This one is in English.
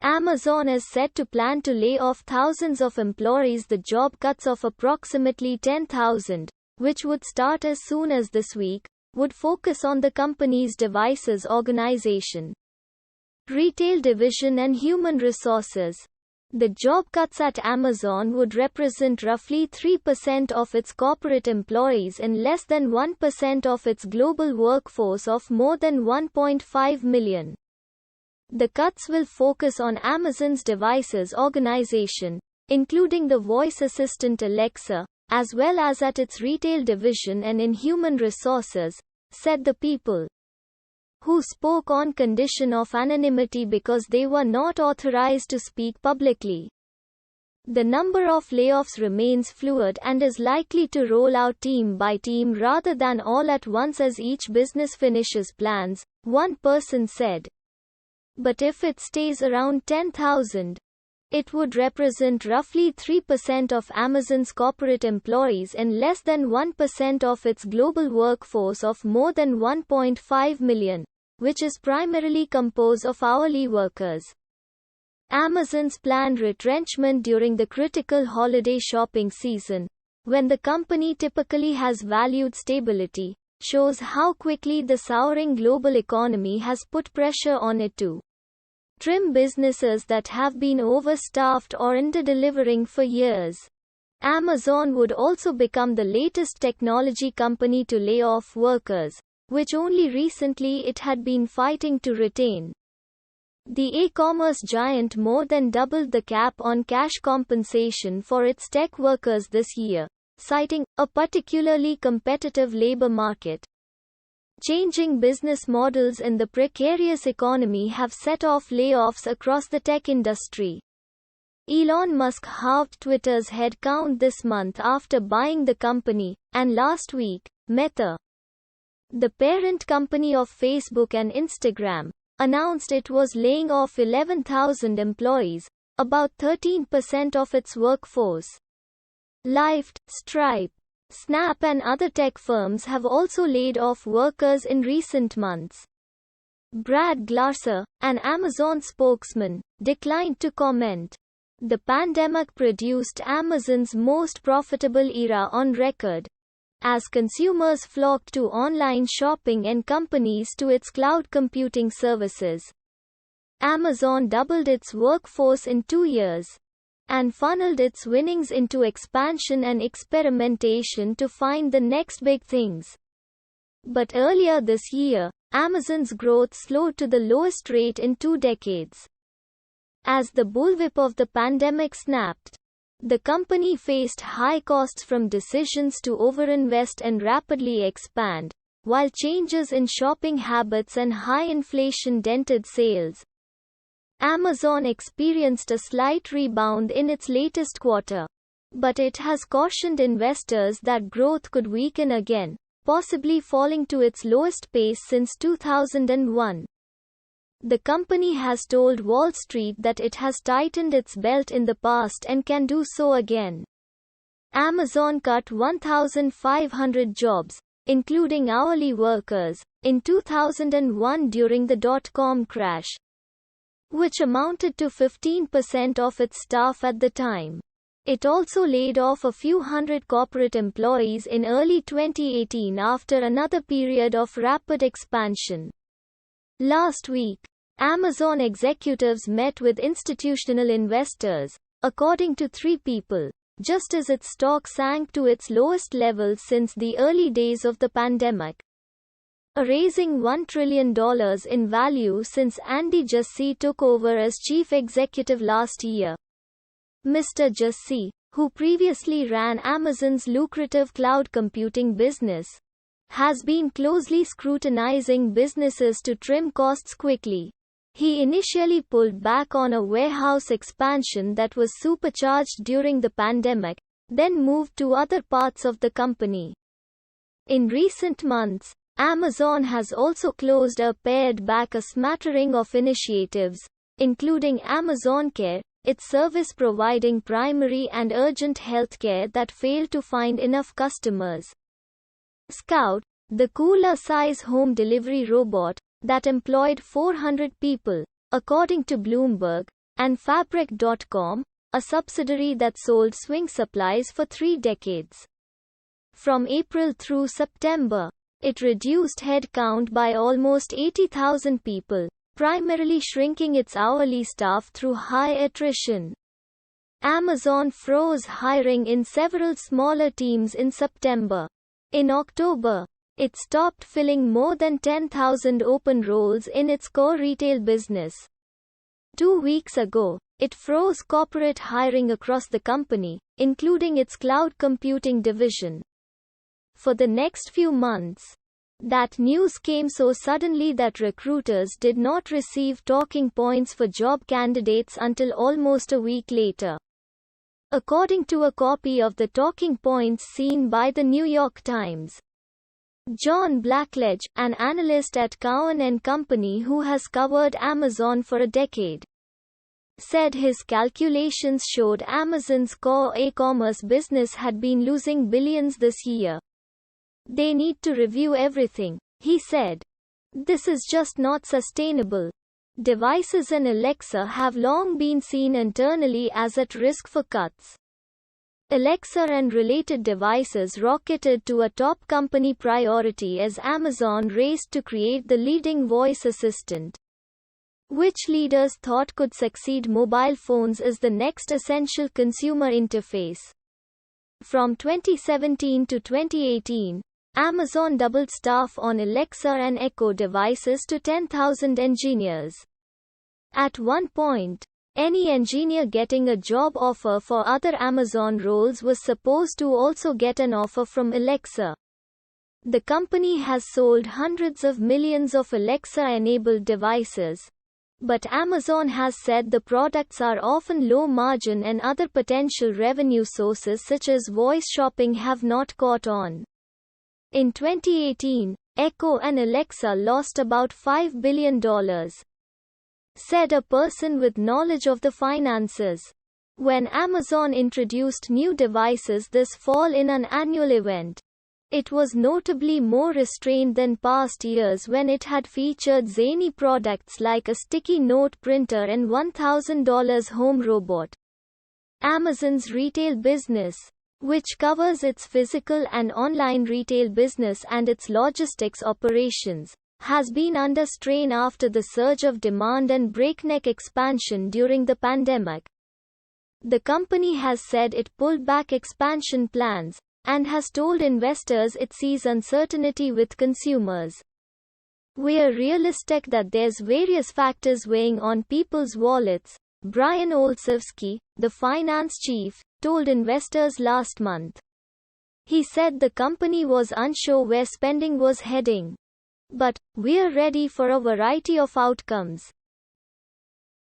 Amazon is said to plan to lay off thousands of employees. The job cuts of approximately 10,000, which would start as soon as this week, would focus on the company's devices organization, retail division and human resources. The job cuts at Amazon would represent roughly 3% of its corporate employees and less than 1% of its global workforce of more than 1.5 million. The cuts will focus on Amazon's devices organization, including the voice assistant Alexa, as well as at its retail division and in human resources, said the people who spoke on condition of anonymity because they were not authorized to speak publicly. The number of layoffs remains fluid and is likely to roll out team by team rather than all at once as each business finishes plans, one person said. But if it stays around 10,000, it would represent roughly 3% of Amazon's corporate employees and less than 1% of its global workforce of more than 1.5 million, which is primarily composed of hourly workers. Amazon's planned retrenchment during the critical holiday shopping season, when the company typically has valued stability, shows how quickly the souring global economy has put pressure on it to trim businesses that have been overstaffed or under-delivering for years. Amazon would also become the latest technology company to lay off workers, which only recently it had been fighting to retain. The e-commerce giant more than doubled the cap on cash compensation for its tech workers this year, citing a particularly competitive labor market. Changing business models in the precarious economy have set off layoffs across the tech industry. Elon Musk halved Twitter's headcount this month after buying the company, and last week, Meta, the parent company of Facebook and Instagram, announced it was laying off 11,000 employees, about 13% of its workforce. Lyft, Stripe, Snap and other tech firms have also laid off workers in recent months. Brad Glasser, an Amazon spokesman, declined to comment. The pandemic produced Amazon's most profitable era on record, as consumers flocked to online shopping and companies to its cloud computing services. Amazon doubled its workforce in 2 years, and funneled its winnings into expansion and experimentation to find the next big things. But earlier this year, Amazon's growth slowed to the lowest rate in 2 decades. As the bullwhip of the pandemic snapped, the company faced high costs from decisions to overinvest and rapidly expand, while changes in shopping habits and high inflation dented sales. Amazon experienced a slight rebound in its latest quarter, but it has cautioned investors that growth could weaken again, possibly falling to its lowest pace since 2001. The company has told Wall Street that it has tightened its belt in the past and can do so again. Amazon cut 1,500 jobs, including hourly workers, in 2001 during the dot-com crash, which amounted to 15% of its staff at the time. It also laid off a few hundred corporate employees in early 2018 after another period of rapid expansion. Last week, Amazon executives met with institutional investors, according to 3 people, just as its stock sank to its lowest level since the early days of the pandemic, raising $1 trillion in value since Andy Jassy took over as chief executive last year. Mr. Jassy, who previously ran Amazon's lucrative cloud computing business, has been closely scrutinizing businesses to trim costs quickly. He initially pulled back on a warehouse expansion that was supercharged during the pandemic, then moved to other parts of the company. In recent months, Amazon has also closed or pared back a smattering of initiatives, including Amazon Care, its service providing primary and urgent healthcare that failed to find enough customers. Scout, the cooler-size home delivery robot, that employed 400 people, according to Bloomberg, and Fabric.com, a subsidiary that sold swing supplies for 3 decades. From April through September, it reduced headcount by almost 80,000 people, primarily shrinking its hourly staff through high attrition. Amazon froze hiring in several smaller teams in September. In October, it stopped filling more than 10,000 open roles in its core retail business. 2 weeks ago, it froze corporate hiring across the company, including its cloud computing division. For the next few months, that news came so suddenly that recruiters did not receive talking points for job candidates until almost a week later. According to a copy of the talking points seen by the New York Times, John Blackledge, an analyst at Cowen and Company who has covered Amazon for a decade, said his calculations showed Amazon's core e-commerce business had been losing billions this year. They need to review everything, he said. This is just not sustainable. Devices and Alexa have long been seen internally as at risk for cuts. Alexa and related devices rocketed to a top company priority as Amazon raced to create the leading voice assistant, which leaders thought could succeed mobile phones as the next essential consumer interface. From 2017 to 2018, Amazon doubled staff on Alexa and Echo devices to 10,000 engineers. At one point, any engineer getting a job offer for other Amazon roles was supposed to also get an offer from Alexa. The company has sold hundreds of millions of Alexa-enabled devices, but Amazon has said the products are often low margin and other potential revenue sources such as voice shopping have not caught on. In 2018, Echo and Alexa lost about $5 billion, said a person with knowledge of the finances. When Amazon introduced new devices this fall in an annual event, it was notably more restrained than past years when it had featured zany products like a sticky note printer and $1,000 home robot. Amazon's retail business, which covers its physical and online retail business and its logistics operations, has been under strain after the surge of demand and breakneck expansion during the pandemic. The company has said it pulled back expansion plans, and has told investors it sees uncertainty with consumers. "We're realistic that there's various factors weighing on people's wallets," Brian Olszewski, the finance chief, told investors last month. He said the company was unsure where spending was heading. "But we're ready for a variety of outcomes,"